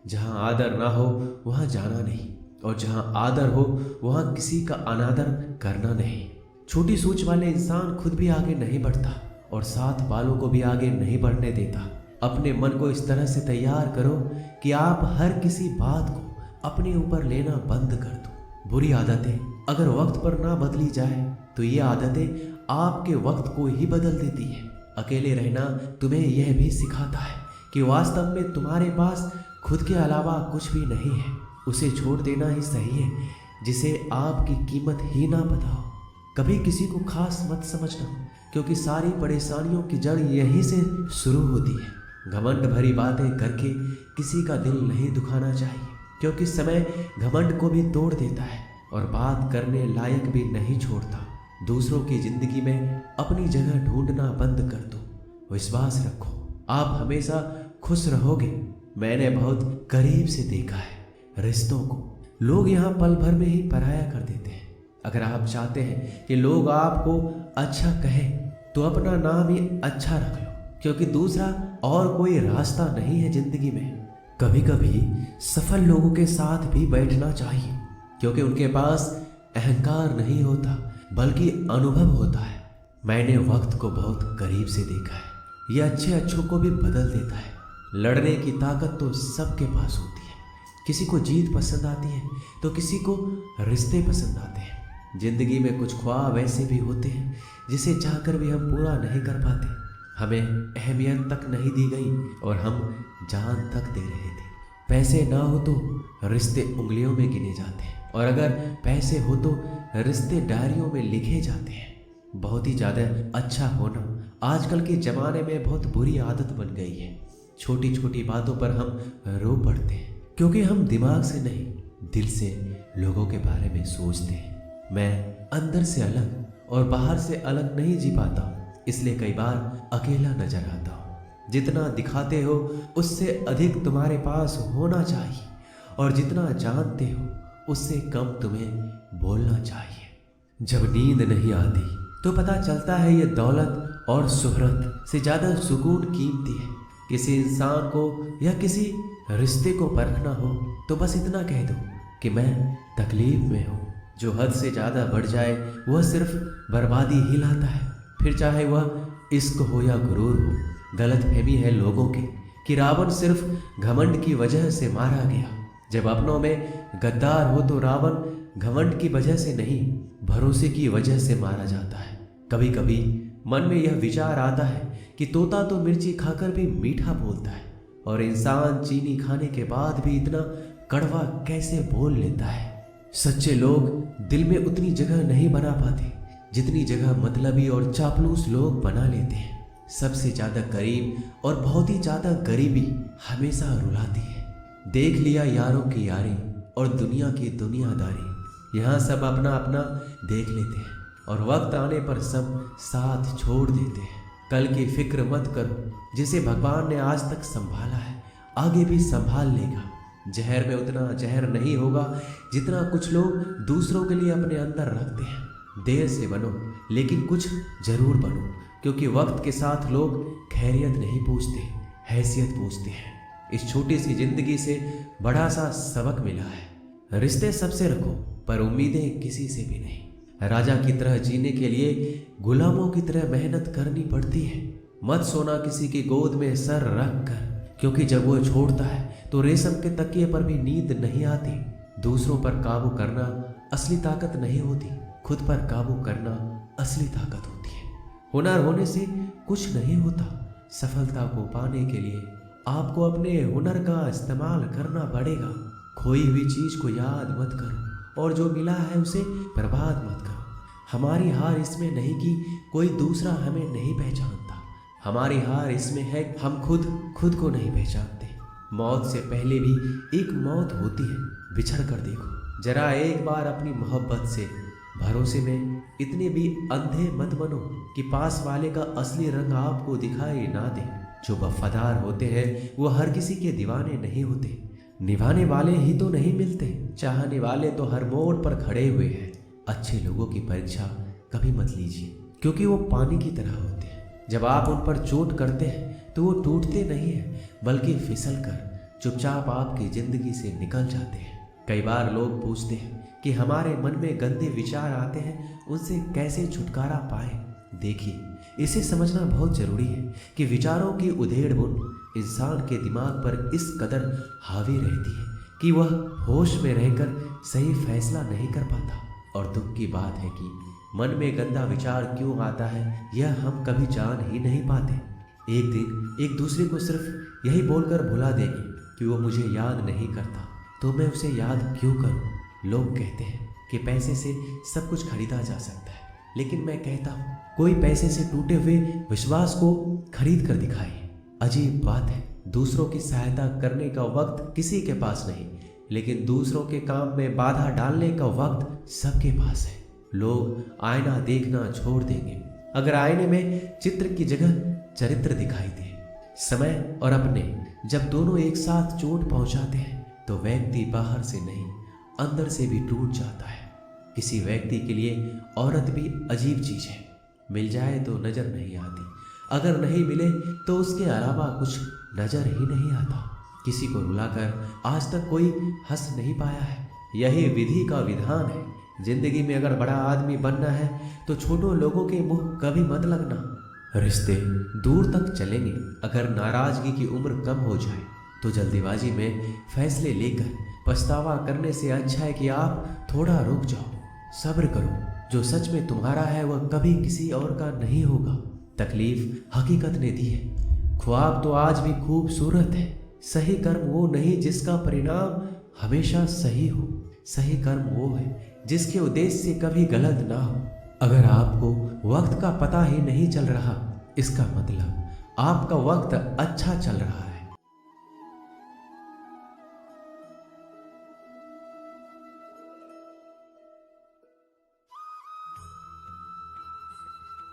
जहां आदर ना हो वहां जाना नहीं, और जहां आदर हो वहां किसी का अनादर करना नहीं। छोटी सोच वाले इंसान खुद भी आगे नहीं बढ़ता और साथ वालों को भी आगे नहीं बढ़ने देता। अपने मन को इस तरह से तैयार करो कि आप हर किसी बात को अपने ऊपर लेना बंद कर दो। बुरी आदतें अगर वक्त पर ना बदली जाए तो ये आदतें आपके वक्त को ही बदल देती है। अकेले रहना तुम्हें यह भी सिखाता है कि वास्तव में तुम्हारे पास खुद के अलावा कुछ भी नहीं है। उसे छोड़ देना ही सही है जिसे आपकी कीमत ही ना पता हो। कभी किसी को खास मत समझना, क्योंकि सारी परेशानियों की जड़ यहीं से शुरू होती है। घमंड भरी बातें करके किसी का दिल नहीं दुखाना चाहिए, क्योंकि समय घमंड को भी तोड़ देता है और बात करने लायक भी नहीं छोड़ता। दूसरों की जिंदगी में अपनी जगह ढूंढना बंद कर दो। विश्वास रखो, आप हमेशा खुश रहोगे। मैंने बहुत करीब से देखा है रिश्तों को, लोग यहाँ पल भर में ही पराया कर देते हैं। अगर आप चाहते हैं कि लोग आपको अच्छा कहें तो अपना नाम ही अच्छा रख लो, क्योंकि दूसरा और कोई रास्ता नहीं है जिंदगी में। कभी कभी सफल लोगों के साथ भी बैठना चाहिए, क्योंकि उनके पास अहंकार नहीं होता बल्कि अनुभव होता है। मैंने वक्त को बहुत करीब से देखा है, यह अच्छे अच्छों को भी बदल देता है। लड़ने की ताकत तो सबके पास होती है। किसी को जीत पसंद आती है तो किसी को रिश्ते पसंद आते हैं। जिंदगी में कुछ ख्वाब ऐसे भी होते हैं जिसे चाहकर भी हम पूरा नहीं कर पाते। हमें अहमियत तक नहीं दी गई और हम जान तक दे रहे थे। पैसे ना हो तो रिश्ते उंगलियों में गिने जाते हैं, और अगर पैसे हो तो रिश्ते डायरियों में लिखे जाते हैं। बहुत ही ज़्यादा अच्छा होना आजकल के ज़माने में बहुत बुरी आदत बन गई है। छोटी छोटी बातों पर हम रो पड़ते हैं, क्योंकि हम दिमाग से नहीं दिल से लोगों के बारे में सोचते हैं। मैं अंदर से अलग और बाहर से अलग नहीं जी पाता, इसलिए कई बार अकेला नजर आता हूँ। जितना दिखाते हो उससे अधिक तुम्हारे पास होना चाहिए, और जितना जानते हो उससे कम तुम्हें बोलना चाहिए। जब नींद नहीं आती तो पता चलता है ये दौलत और शोहरत से ज़्यादा सुकून कीमती है। किसी इंसान को या किसी रिश्ते को परखना हो तो बस इतना कह दो कि मैं तकलीफ में हूँ। जो हद से ज़्यादा बढ़ जाए वह सिर्फ बर्बादी ही लाता है, फिर चाहे वह इश्क हो या गुरूर हो। गलत फहमी है लोगों की कि रावण सिर्फ घमंड की वजह से मारा गया। जब अपनों में गद्दार हो तो रावण घमंड की वजह से नहीं, भरोसे की वजह से मारा जाता है। कभी कभी मन में यह विचार आता है कि तोता तो मिर्ची खाकर भी मीठा बोलता है, और इंसान चीनी खाने के बाद भी इतना कड़वा कैसे बोल लेता है। सच्चे लोग दिल में उतनी जगह नहीं बना पाते जितनी जगह मतलबी और चापलूस लोग बना लेते हैं। सबसे ज्यादा करीब और बहुत ही ज्यादा गरीबी हमेशा रुलाती है। देख लिया यारों की यारी और दुनिया की दुनियादारी, यहाँ सब अपना अपना देख लेते हैं और वक्त आने पर सब साथ छोड़ देते हैं। कल की फिक्र मत करो, जिसे भगवान ने आज तक संभाला है आगे भी संभाल लेगा। जहर में उतना जहर नहीं होगा जितना कुछ लोग दूसरों के लिए अपने अंदर रखते हैं। देर से बनो लेकिन कुछ जरूर बनो, क्योंकि वक्त के साथ लोग खैरियत नहीं पूछते, हैसियत पूछते हैं। इस छोटी सी जिंदगी से बड़ा सा सबक मिला है। रिश्ते सबसे रखो पर उम्मीदें किसी से भी नहीं। राजा की तरह जीने के लिए गुलामों की तरह मेहनत करनी पड़ती है। मत सोना किसी की गोद में सर रख कर, क्योंकि जब वो छोड़ता है तो रेशम के तकिए पर भी नींद नहीं आती। दूसरों पर काबू करना असली ताकत नहीं होती, खुद पर काबू करना असली ताकत होती है। हुनर होने से कुछ नहीं होता। सफलता को पाने के लिए आपको अपने हुनर का इस्तेमाल करना पड़ेगा। खोई हुई चीज को याद मत करो और जो मिला है उसे बर्बाद मत करो। हमारी हार इसमें नहीं कि कोई दूसरा हमें नहीं पहचानता, हमारी हार इसमें है हम खुद को नहीं पहचानते। मौत से पहले भी एक मौत होती है, बिछड़ कर देखो। जरा एक बार अपनी मोहब्बत से भरोसे में इतने भी अंधे मत बनो कि पास वाले का असली रंग आपको दिखाई ना दे। जो वफादार होते हैं वो हर किसी के दीवाने नहीं होते। निभाने वाले ही तो नहीं मिलते, चाहने वाले तो हर मोड़ पर खड़े हुए हैं। अच्छे लोगों की परीक्षा कभी मत लीजिए, क्योंकि वो पानी की तरह होते हैं। जब आप उन पर चोट करते हैं तो वो टूटते नहीं हैं, बल्कि फिसल कर चुपचाप आपकी जिंदगी से निकल जाते हैं। कई बार लोग पूछते हैं कि हमारे मन में गंदे विचार आते हैं, उनसे कैसे छुटकारा पाएं। देखिए, इसे समझना बहुत जरूरी है कि विचारों की उधेड़-बुन इंसान के दिमाग पर इस कदर हावी रहती है कि वह होश में रहकर सही फैसला नहीं कर पाता। और दुख की बात है कि मन में गंदा विचार क्यों आता है, यह हम कभी जान ही नहीं पाते। एक दिन एक दूसरे को सिर्फ यही बोलकर भुला देंगे कि वो मुझे याद नहीं करता, तो मैं उसे याद क्यों करूं। लोग कहते हैं कि पैसे से सब कुछ खरीदा जा सकता है, लेकिन मैं कहता हूं कोई पैसे से टूटे हुए विश्वास को खरीद कर दिखाए। अजीब बात है, दूसरों की सहायता करने का वक्त किसी के पास नहीं, लेकिन दूसरों के काम में बाधा डालने का वक्त सबके पास है। लोग आईना देखना छोड़ देंगे अगर आईने में चित्र की जगह चरित्र दिखाई दे। समय और अपने जब दोनों एक साथ चोट पहुंचाते हैं तो व्यक्ति बाहर से नहीं अंदर से भी टूट जाता है। किसी व्यक्ति के लिए औरत भी अजीब चीज है। मिल जाए तो नजर नहीं आती, अगर नहीं मिले तो उसके अलावा कुछ नजर ही नहीं आता। किसी को रुलाकर आज तक कोई हंस नहीं पाया है। यही विधि का विधान है। जिंदगी में अगर बड़ा आदमी बनना है तो छोटों लोगों के मुंह कभी मत लगना। रिश्ते दूर तक चलेंगे अगर नाराजगी की उम्र कम हो जाए तो जल्दीबाजी में फैसले लेकर पछतावा करने से अच्छा है कि आप थोड़ा रुक जाओ, सब्र करो। जो सच में तुम्हारा है वह कभी किसी और का नहीं होगा। तकलीफ हकीकत ने दी है, ख्वाब तो आज भी खूबसूरत है। सही कर्म वो नहीं जिसका परिणाम हमेशा सही हो। सही कर्म वो है जिसके उद्देश्य कभी गलत ना हो। अगर आपको वक्त का पता ही नहीं चल रहा, इसका मतलब आपका वक्त अच्छा चल रहा है।